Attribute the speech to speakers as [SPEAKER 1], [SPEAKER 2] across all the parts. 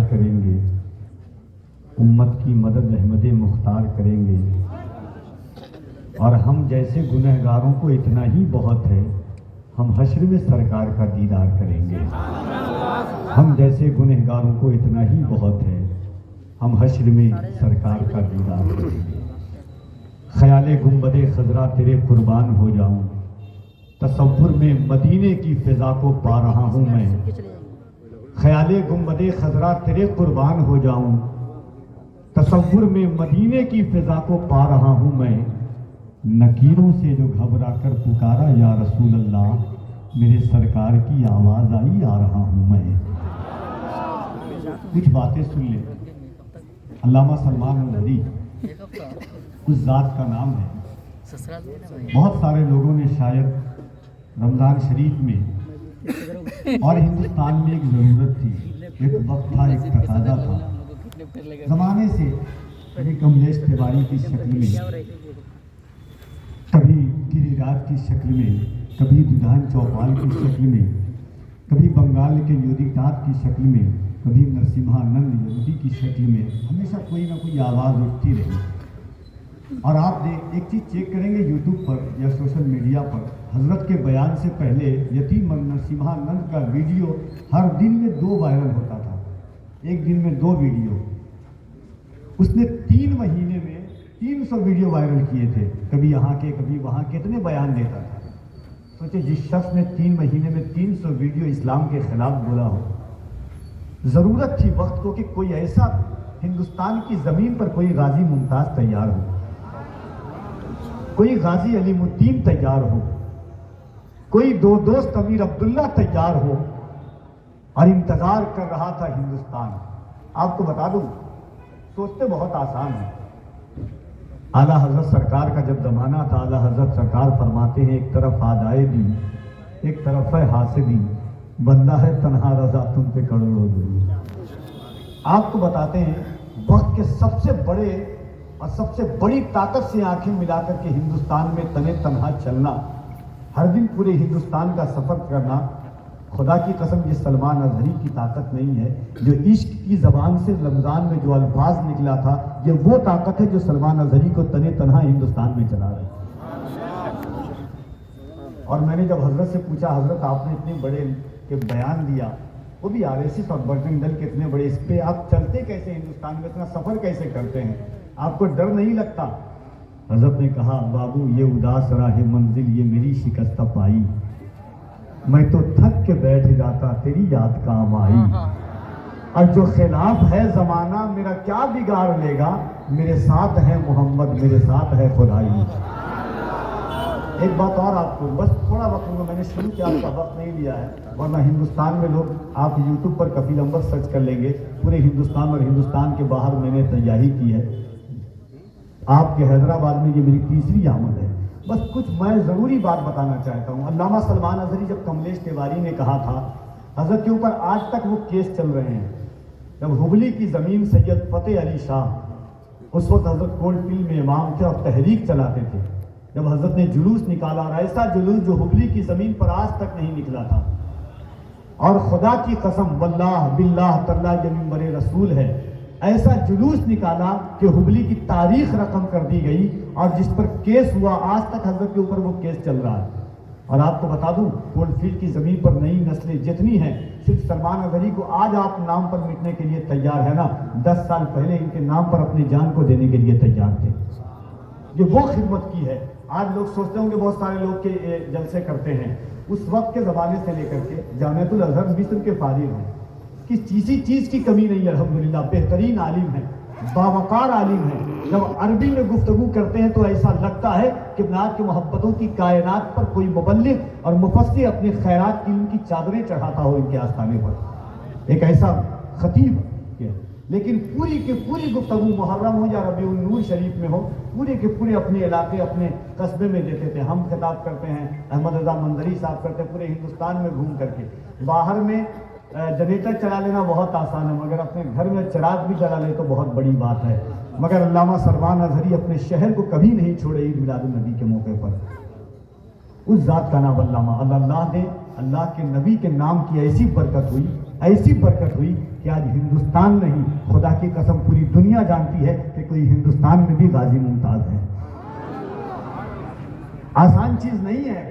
[SPEAKER 1] کریں گے، امت کی مدد احمد مختار کریں گے، اور ہم جیسے گنہگاروں کو اتنا ہی بہت ہے، ہم حشر میں سرکار کا دیدار کریں گے۔ ہم جیسے گنہگاروں کو اتنا ہی بہت ہے، ہم حشر میں سرکار کا دیدار کریں گے۔ خیال گنبد خضرا تیرے قربان ہو جاؤں، تصور میں مدینے کی فضا کو پا رہا ہوں میں۔ خیال گنبد خضرا تیرے قربان ہو جاؤں، تصور میں مدینے کی فضا کو پا رہا ہوں میں۔ نکیروں سے جو گھبرا کر پکارا یا رسول اللہ، میرے سرکار کی آواز آئی آ رہا ہوں میں۔ کچھ باتیں سن لیں۔ علامہ سلمان اظہری اس ذات کا نام ہے۔ بہت سارے لوگوں نے شاید رمضان شریف میں اور ہندوستان میں ایک ضرورت تھی، ایک وقت تھا، ایک تقاضا تھا، زمانے سے کبھی کملیش تیواری کی شکل میں، کبھی گری راج کی شکل میں، کبھی دودھان چوپال کی شکل میں، کبھی بنگال کے یودھیدات کی شکل میں، کبھی نرسمہانند یودھی کی شکل میں، ہمیشہ کوئی نہ کوئی آواز اٹھتی رہی۔ اور آپ ایک چیز چیک کریں گے یوٹیوب پر یا سوشل میڈیا پر، حضرت کے بیان سے پہلے یتیم نرسمہانند کا ویڈیو ہر دن میں 2 وائرل ہوتا تھا، ایک دن میں 2 ویڈیو۔ اس نے 3 مہینے میں 300 ویڈیو وائرل کیے تھے، کبھی یہاں کے کبھی وہاں کے، اتنے بیان دیتا تھا۔ سوچے جس شخص نے 3 مہینے میں 300 ویڈیو اسلام کے خلاف بولا ہو، ضرورت تھی وقت کو کہ کوئی ایسا ہندوستان کی زمین پر کوئی غازی ممتاز تیار ہو، کوئی غازی علیم الدین تیار ہو، کوئی دوست امیر عبداللہ تیار ہو، اور انتظار کر رہا تھا ہندوستان۔ آپ کو بتا دوں، سوچتے بہت آسان ہے۔ اعلیٰ حضرت سرکار کا جب زمانہ تھا، اعلیٰ حضرت سرکار فرماتے ہیں ایک طرف آدائے دی، ایک طرف ہے حاسدی، بندہ ہے تنہا رضا تم پہ کروڑوں درود۔ آپ کو بتاتے ہیں وقت کے سب سے بڑے اور سب سے بڑی طاقت سے آنکھیں ملا کر کے ہندوستان میں تنے تنہا چلنا، ہر دن پورے ہندوستان کا سفر کرنا، خدا کی قسم یہ سلمان اظہری کی طاقت نہیں ہے۔ جو عشق کی زبان سے رمضان میں جو الفاظ نکلا تھا، یہ وہ طاقت ہے جو سلمان اظہری کو تنے تنہا ہندوستان میں چلا رہی ہے۔ اور میں نے جب حضرت سے پوچھا، حضرت آپ نے اتنے بڑے کے بیان دیا، وہ بھی RSS اور بجرنگ دل کے اتنے بڑے، اس پہ آپ چلتے کیسے ہندوستان میں، اتنا سفر کیسے کرتے ہیں، آپ کو ڈر نہیں لگتا؟ حضرت نے کہا بابو یہ اداس راہ منزل یہ میری شکست پائی، میں تو تھک کے بیٹھ جاتا تیری یاد کام آئی، اور جو خلاف ہے زمانہ میرا کیا بگاڑ لے گا، میرے ساتھ ہے محمد، میرے ساتھ ہے خدائی۔ ایک بات اور آپ کو، بس تھوڑا وقت ہوگا، میں نے شروع کیا، آپ کا وقت نہیں لیا ہے، ورنہ ہندوستان میں لوگ، آپ یوٹیوب پر کفیل انور سرچ کر لیں گے، پورے ہندوستان اور ہندوستان کے باہر میں نے تیاری کی ہے۔ آپ کے حیدرآباد میں یہ میری تیسری آمد ہے۔ بس کچھ میں ضروری بات بتانا چاہتا ہوں۔ علامہ سلمان اظہری جب کملیش تیواری نے کہا تھا، حضرت کے اوپر آج تک وہ کیس چل رہے ہیں، جب ہبلی کی زمین سید فتح علی شاہ، اس وقت حضرت کولڈ فیلڈ میں امام تھے اور تحریک چلاتے تھے، جب حضرت نے جلوس نکالا، اور ایسا جلوس جو ہبلی کی زمین پر آج تک نہیں نکلا تھا، اور خدا کی قسم واللہ باللہ تاللہ یہ منبر رسول ہے، ایسا جلوس نکالا کہ ہبلی کی تاریخ رقم کر دی گئی، اور جس پر کیس ہوا آج تک حضرت کے اوپر وہ کیس چل رہا ہے۔ اور آپ کو بتا دوں، کولڈ فیلڈ کی زمین پر نئی نسلیں جتنی ہیں، صرف سلمان اظہری کو آج آپ نام پر مٹنے کے لیے تیار ہے نا، 10 سال پہلے ان کے نام پر اپنی جان کو دینے کے لیے تیار تھے۔ یہ وہ خدمت کی ہے۔ آج لوگ سوچتے ہوں کہ بہت سارے لوگ کے جلسے کرتے ہیں، اس وقت کے زمانے سے لے کر کے جامعۃ الازہر مصر کے فارغ ہیں، کسی چیز کی کمی نہیں ہے، الحمدللہ بہترین عالم ہے، باوقار عالم ہے۔ جب عربی میں گفتگو کرتے ہیں تو ایسا لگتا ہے کہ نات کی محبتوں کی کائنات پر کوئی مبلغ اور مفسر اپنے خیرات کی ان کی چادریں چڑھاتا ہو ان کے آستانے پر، ایک ایسا خطیب ہے۔ لیکن پوری کی پوری گفتگو محرم ہو یا ربیع النور شریف میں ہو، پورے کے پورے اپنے علاقے اپنے قصبے میں دیتے تھے۔ ہم خطاب کرتے ہیں، احمد رضا مندری صاحب کرتے پورے ہندوستان میں گھوم کر کے۔ باہر میں جنریٹر چلا لینا بہت آسان ہے، مگر اپنے گھر میں چراغ بھی جلا لے تو بہت بڑی بات ہے۔ مگر علامہ سلمان اظہری اپنے شہر کو کبھی نہیں چھوڑے عید میلاد النبی کے موقع پر۔ اس ذات کا نام علامہ، اللہ دے اللہ کے نبی کے نام کی ایسی برکت ہوئی ایسی برکت ہوئی کہ آج ہندوستان نہیں خدا کی قسم پوری دنیا جانتی ہے کہ کوئی ہندوستان میں بھی غازی ممتاز ہے۔ آسان چیز نہیں ہے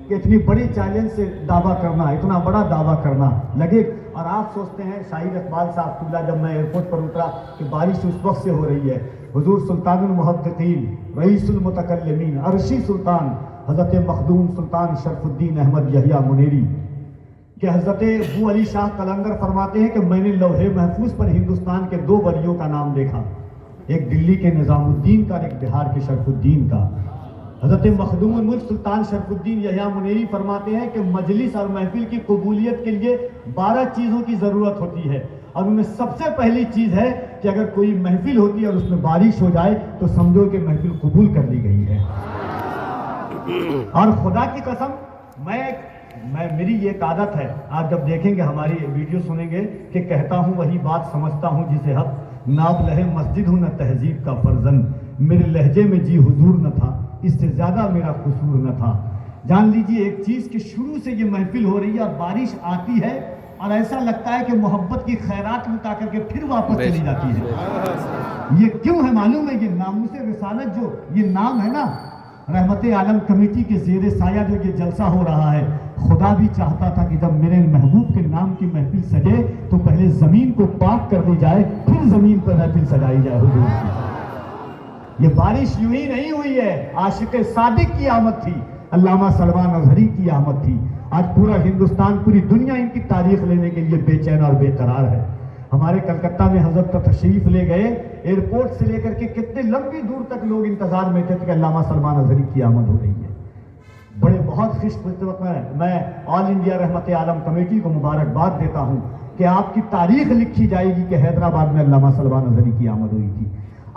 [SPEAKER 1] کہ اتنی بڑی چیلنج سے دعویٰ کرنا، اتنا بڑا دعویٰ کرنا لگے۔ اور آپ سوچتے ہیں شاہد اقبال صاحب اللہ جب میں ایئرپورٹ پر اترا کہ بارش اس وقت سے ہو رہی ہے، حضور سلطان المحققین رئیس المتکلمین عرشی سلطان حضرت مخدوم سلطان شرف الدین احمد یحییٰ منیری کہ حضرت ابو علی شاہ قلندر فرماتے ہیں کہ میں نے لوح محفوظ پر ہندوستان کے 2 ولیوں کا نام دیکھا، ایک دلی کے نظام الدین کا اور ایک بہار کے شرف الدین کا۔ حضرت مخدوم الملک سلطان شرف الدین یحییٰ منیری فرماتے ہیں کہ مجلس اور محفل کی قبولیت کے لیے 12 چیزوں کی ضرورت ہوتی ہے، اور ان میں سب سے پہلی چیز ہے کہ اگر کوئی محفل ہوتی ہے اور اس میں بارش ہو جائے تو سمجھو کہ محفل قبول کر لی گئی ہے۔ اور خدا کی قسم میری یہ ایک عادت ہے، آپ جب دیکھیں گے ہماری ویڈیو سنیں گے کہ کہتا ہوں وہی بات سمجھتا ہوں جسے حق، ناب لہے مسجد ہوں نہ تہذیب کا فرزند، میرے لہجے میں جی حضور نہ تھا، اس سے زیادہ میرا قصور نہ تھا۔ جان لیجیے ایک چیز کہ شروع سے یہ محفل ہو رہی ہے اور بارش آتی ہے اور ایسا لگتا ہے کہ محبت کی خیرات لٹا کر کے پھر واپس چلی جاتی ہے۔ یہ کیوں ہے معلوم ہے؟ یہ ناموس رسالت جو یہ نام ہے نا، رحمت عالم کمیٹی کے زیر سایہ جو یہ جلسہ ہو رہا ہے، خدا بھی چاہتا تھا کہ جب میرے محبوب کے نام کی محفل سجے تو پہلے زمین کو پاک کر دی جائے، پھر زمین پر محفل سجائی جائے حضور کی۔ یہ بارش یوں ہی نہیں ہوئی ہے، عاشق صادق کی آمد تھی، علامہ سلمان اظہری کی آمد تھی۔ آج پورا ہندوستان، پوری دنیا ان کی تاریخ لینے کے لیے بے چین اور بے قرار ہے۔ ہمارے کلکتہ میں حضرت کا تشریف لے گئے، ایئرپورٹ سے لے کر کے کتنے لمبی دور تک لوگ انتظار میں تھے کہ علامہ سلمان اظہری کی آمد ہو رہی ہے۔ بڑے بہت خوش قسمت میں آل انڈیا رحمت عالم کمیٹی کو مبارکباد دیتا ہوں کہ آپ کی تاریخ لکھی جائے گی کہ حیدرآباد میں علامہ سلمان اظہری کی آمد ہوئی تھی۔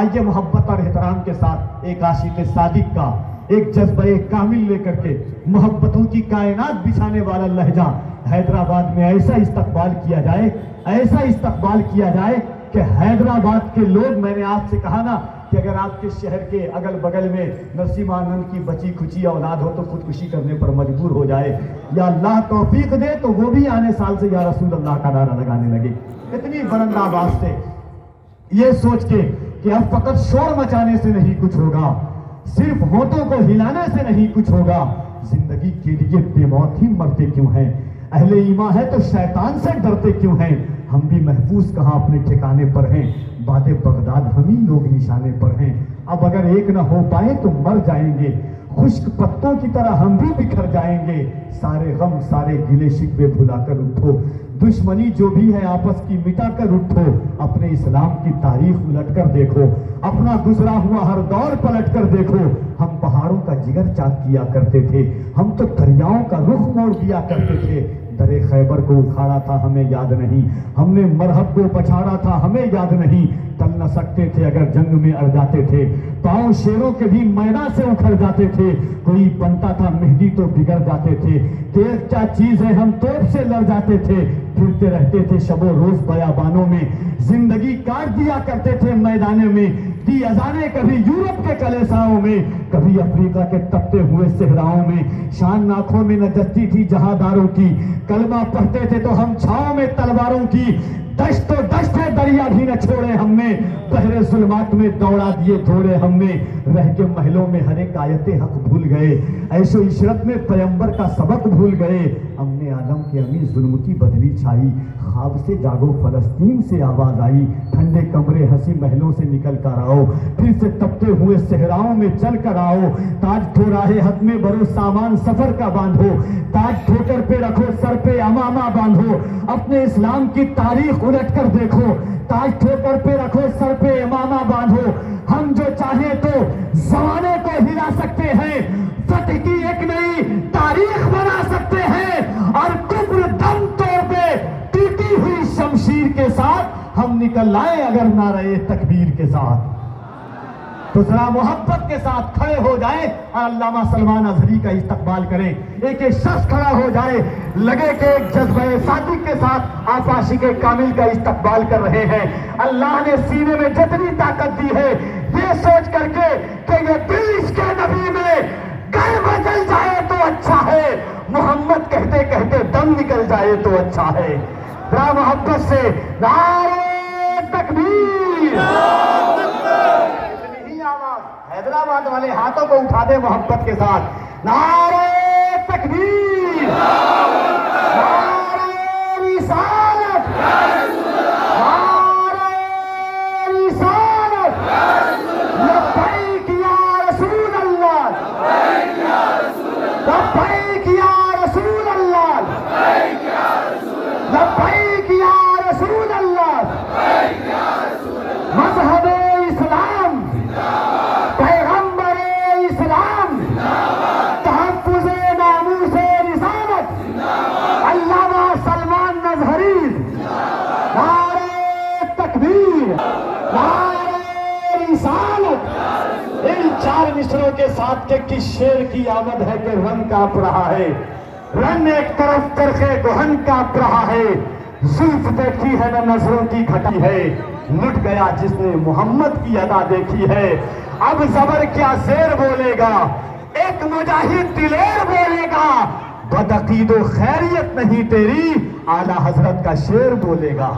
[SPEAKER 1] آج یہ محبت اور احترام کے ساتھ ایک عاشق صادق کا ایک جذبہ کامل لے کر کے محبتوں کی کائنات بچھانے والا لہجہ حیدرآباد میں ایسا استقبال کیا جائے، ایسا استقبال کیا جائے کہ حیدرآباد کے لوگ، میں نے آپ سے کہا نا کہ اگر آپ کے شہر کے اگل بگل میں نرسیمانند کی بچی کھچی اولاد ہو تو خودکشی کرنے پر مجبور ہو جائے، یا اللہ توفیق دے تو وہ بھی آنے سال سے یا رسول اللہ کا نعرہ لگانے لگے اتنی بلند آواز سے، یہ سوچ کے کہ اب فقط شور مچانے سے نہیں کچھ ہوگا، صرف ہونٹوں کو ہلانے سے نہیں کچھ ہوگا، زندگی کے لیے بے موت ہی مرتے کیوں ہیں، اہل ایمان ہے تو شیطان سے ڈرتے کیوں ہیں، ہم بھی محفوظ کہاں اپنے ٹھکانے پر ہیں، باد بغداد ہم ہی لوگ نشانے پر ہیں، اب اگر ایک نہ ہو پائے تو مر جائیں گے، خشک پتوں کی طرح ہم بھی بکھر جائیں گے، سارے غم سارے گلے شکوے بھلا کر اٹھو، دشمنی جو بھی ہے آپس کی مٹا کر اٹھو، اپنے اسلام کی تاریخ الٹ کر دیکھو، اپنا گزرا ہوا ہر دور پلٹ کر دیکھو، ہم پہاڑوں کا جگر چاک کیا کرتے تھے، ہم تو دریاؤں کا رخ موڑ دیا کرتے تھے، درے خیبر کو اکھاڑا تھا ہمیں یاد نہیں، ہم نے مرہب کو پچھاڑا تھا ہمیں یاد نہیں، ٹل نہ سکتے تھے اگر جنگ میں اڑ جاتے تھے، پاؤں شیروں کے بھی میدان سے اکھڑ جاتے تھے، کوئی بنتا تھا مہدی تو بگڑ جاتے تھے، دیکھ کیا چیز ہے ہم توپ سے لڑ جاتے تھے، پھرتے رہتے تھے شب و روز بیابانوں میں، زندگی کاٹ دیا کرتے تھے میدانے میں، دی اذانیں کبھی یورپ کے کلیساؤں میں، کبھی افریقہ کے تپتے ہوئے صحراؤں میں، شان آنکھوں میں نجستی تھی جہاداروں کی، کلمہ پڑھتے تھے تو ہم چھاؤں میں تلواروں کی، دشت و دشت ہے دریا بھی نہ چھوڑے ہم نے، بحر ظلمات میں دوڑا دیے تھوڑے ہم نے، رہ کے محلوں میں ہر ایک آیت حق بھول گئے، عیش و عشرت میں پیمبر کا سبق بھول گئے، امن عالم کے امی ظلم کی بدلی چھائی، خواب سے جاگو فلسطین سے آواز آئی، ٹھنڈے کمرے ہنسی محلوں سے نکل کر آؤ، پھر سے تپتے ہوئے صحراؤں میں چل کر آؤ، تاج ٹھوراہے حق میں برو سامان سفر کا باندھو، تاج ٹھوکر پہ رکھو سر پہ امامہ باندھو، اپنے اسلام کی تاریخ الٹ کر دیکھو، تاج ٹھوکر پہ رکھو سر پہ امامہ باندھو، ہم جو چاہیں تو زمانے کو ہلا سکتے ہیں، فتح کی ایک نئی تاریخ بنا سکتے ہیں، اور کفر دم توڑ پہ ٹوٹی ہوئی شمشیر کے ساتھ ہم نکل آئے اگر نعرہ تکبیر کے ساتھ، تو ذرا محبت کے ساتھ کھڑے ہو جائیں اور علامہ سلمان اظہری کا استقبال کریں، ایک ایک شخص کھڑا ہو جائے، لگے کہ ایک جذبہ صادق کے ساتھ آپ عاشق کامل کا استقبال کر رہے ہیں، اللہ نے سینے میں جتنی طاقت دی ہے، یہ سوچ کر کے کہ یہ دل اس کے نبی میں گر بدل جائے تو اچھا ہے، محمد کہتے کہتے دم نکل جائے تو اچھا ہے،
[SPEAKER 2] ذرا محبت سے نعرہ تکبیر! اتنی ہی آواز حیدرآباد والے ہاتھوں کو اٹھا دے محبت کے ساتھ، نعرہ تکبیر! نعرہ رسالت! نعرہ رسالت! لبیک یا رسول اللہ! لبیک یا رسول اللہ! لبیک یا رسول اللہ! مذہب اسلام، پیغمبر اسلام، تحفظ ناموس رسالت، علامہ سلمان نظہری، نعرہ تکبیر! نعرہ رسالت! ان چار مصروں کے ساتھ کے کس شعر کی آمد ہے کہ رن کانپ رہا ہے، رن ایک طرف کرخے گہن کانپ رہا ہے، زلف دیکھی ہے نہ نظروں کی گھٹی ہے، لٹ گیا جس نے محمد کی ادا دیکھی ہے۔ اب زبر کیا زیر بولے گا، ایک مجاہد دلیر بولے گا، بدعقید و خیریت نہیں تیری، اعلیٰ حضرت کا شعر بولے گا۔